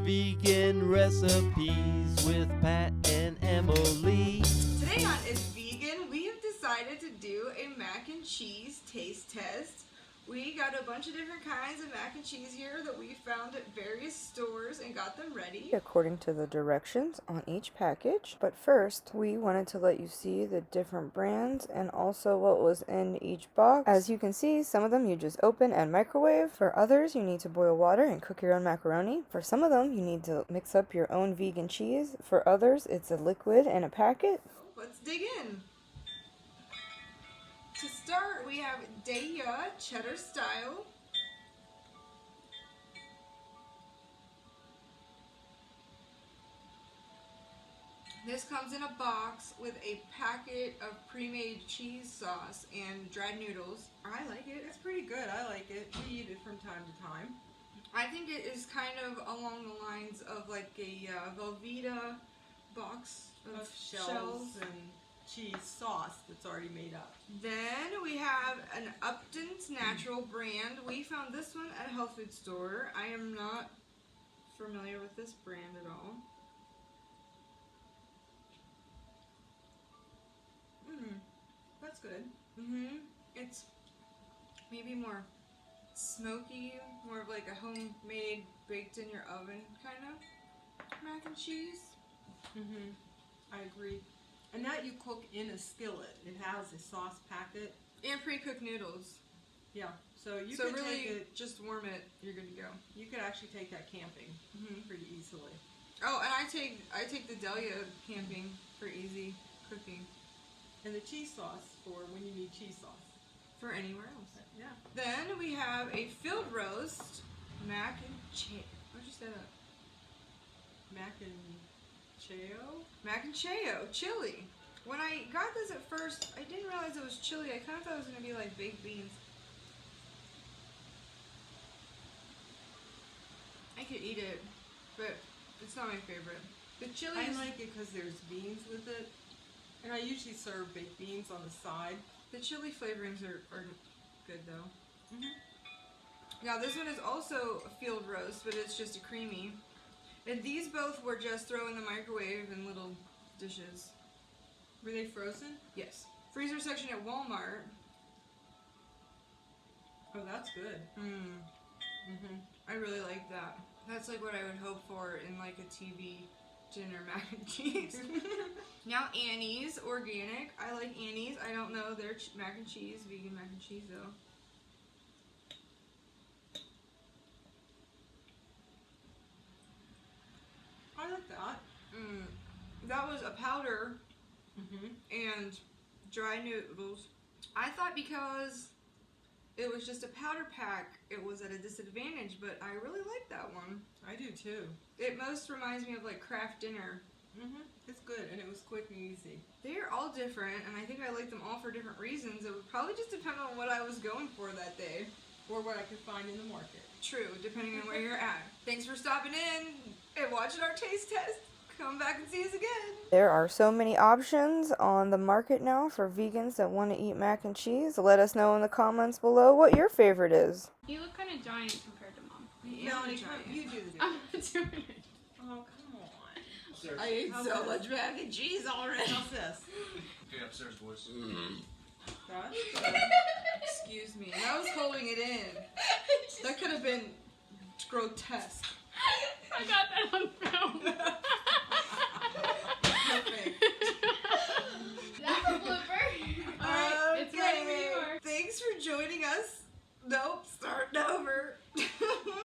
vegan recipes with Pat and Emily. Today on Is Vegan, we have decided to do a mac and cheese taste test. We got a bunch of different kinds of mac and cheese here that we found at various stores and got them ready according to the directions on each package. But first, we wanted to let you see the different brands and also what was in each box. As you can see, some of them you just open and microwave. For others, you need to boil water and cook your own macaroni. For some of them, you need to mix up your own vegan cheese. For others, it's a liquid and a packet. Let's dig in. To start, we have Daiya cheddar style. This comes in a box with a packet of pre-made cheese sauce and dried noodles. I like it. It's pretty good. I like it. We eat it from time to time. I think it is kind of along the lines of like a Velveeta box of shells and cheese sauce that's already made up. Then we have an Upton's Natural brand. We found this one at a health food store. I am not familiar with this brand at all. That's good. It's maybe more smoky, more of like a homemade, baked in your oven kind of mac and cheese. I agree. And that you cook in a skillet. It has a sauce packet. And pre-cooked noodles. Yeah. So you So could really, take it. just warm it. You're good to go. You could actually take that camping pretty easily. Oh, and I take the Daiya camping for easy cooking. And the cheese sauce for when you need cheese sauce. For anywhere else. Yeah. Then we have a filled roast mac and Chao. Where'd you say that? Mac and Chao. Mac and Chao, chili. When I got this at first, I didn't realize it was chili. I kind of thought it was going to be like baked beans. I could eat it, but it's not my favorite. The chili I is, like it because there's beans with it. And I usually serve baked beans on the side. the chili flavorings are good though. Now this one is also a field roast, but it's just a creamy. And these both were just throw in the microwave in little dishes. Were they frozen? Yes. Freezer section at Walmart. Oh, that's good. I really like that. That's like what I would hope for in like a TV dinner mac and cheese. Now Annie's organic. I like Annie's. I don't know their mac and cheese, vegan mac and cheese though. I like that. That was a powder and dry noodles. I thought because it was just a powder pack, it was at a disadvantage, but I really like that one. I do too. It most reminds me of like Kraft Dinner. It's good, and it was quick and easy. They are all different, and I think I like them all for different reasons. It would probably just depend on what I was going for that day. Or what I could find in the market. True, depending on where you're at. Thanks for stopping in and watching our taste test. Come back and see us again. There are so many options on the market now for vegans that want to eat mac and cheese. Let us know in the comments below what your favorite is. You look kind of giant compared to Mom. Melanie, you do the I'm not doing it. Oh, come on. I ate so much mac and cheese already. How's this? Okay, upstairs, boys. That's Excuse me. I was holding it in. That could have been grotesque. I got that on film. Perfect. That's a blooper. Alright, it's ready for you. Thanks for joining us. Nope, starting over.